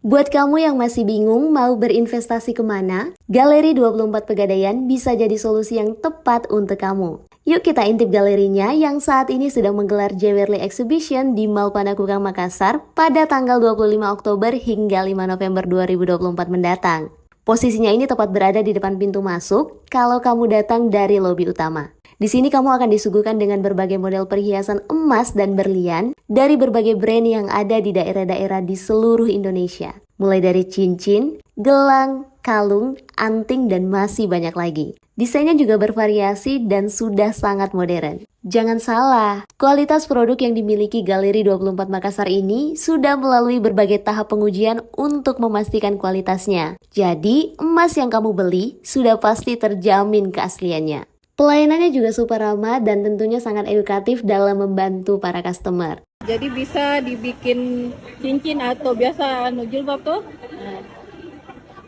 Buat kamu yang masih bingung mau berinvestasi kemana, Galeri 24 Pegadaian bisa jadi solusi yang tepat untuk kamu. Yuk kita intip galerinya yang saat ini sedang menggelar Jewelry Exhibition di Mall Panakukang Makassar pada tanggal 25 Oktober hingga 5 November 2024 mendatang. Posisinya ini tepat berada di depan pintu masuk kalau kamu datang dari lobi utama. Di sini kamu akan disuguhkan dengan berbagai model perhiasan emas dan berlian dari berbagai brand yang ada di daerah-daerah di seluruh Indonesia. Mulai dari cincin, gelang, kalung, anting, dan masih banyak lagi. Desainnya juga bervariasi dan sudah sangat modern. Jangan salah, kualitas produk yang dimiliki Galeri 24 Makassar ini sudah melalui berbagai tahap pengujian untuk memastikan kualitasnya. Jadi, emas yang kamu beli sudah pasti terjamin keasliannya. Pelayanannya juga super ramah dan tentunya sangat edukatif dalam membantu para customer. Jadi bisa dibikin cincin atau biasa jilbab tuh.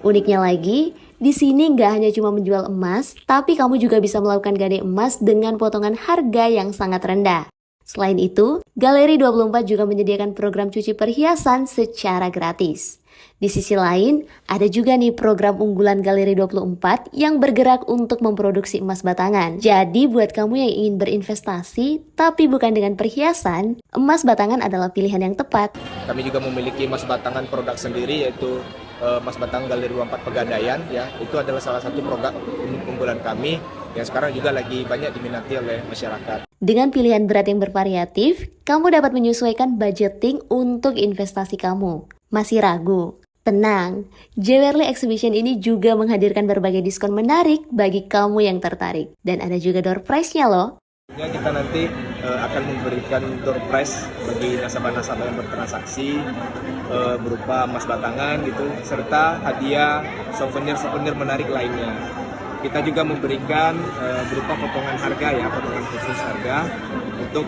Uniknya lagi, di sini nggak hanya cuma menjual emas, tapi kamu juga bisa melakukan gadai emas dengan potongan harga yang sangat rendah. Selain itu, Galeri 24 juga menyediakan program cuci perhiasan secara gratis. Di sisi lain, ada juga nih program unggulan Galeri 24 yang bergerak untuk memproduksi emas batangan. Jadi buat kamu yang ingin berinvestasi tapi bukan dengan perhiasan, emas batangan adalah pilihan yang tepat. Kami juga memiliki emas batangan produk sendiri yaitu emas batangan Galeri 24 Pegadaian ya. Itu adalah salah satu program unggulan kami yang sekarang juga lagi banyak diminati oleh masyarakat. Dengan pilihan berat yang bervariatif, kamu dapat menyesuaikan budgeting untuk investasi kamu. Masih ragu? Tenang, Jewelry Exhibition ini juga menghadirkan berbagai diskon menarik bagi kamu yang tertarik. Dan ada juga door prize-nya loh. Kita nanti akan memberikan door prize bagi nasabah-nasabah yang bertransaksi berupa emas batangan gitu, serta hadiah souvenir-souvenir menarik lainnya. Kita juga memberikan berupa potongan harga ya, potongan khusus harga untuk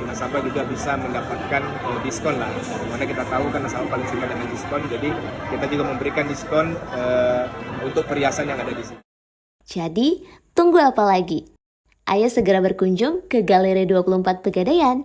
nasabah juga bisa mendapatkan diskon lah. Dimana kita tahu kan nasabah paling suka dengan diskon, jadi kita juga memberikan diskon untuk perhiasan yang ada di sini. Jadi, tunggu apa lagi? Ayo segera berkunjung ke Galeri 24 Pegadaian.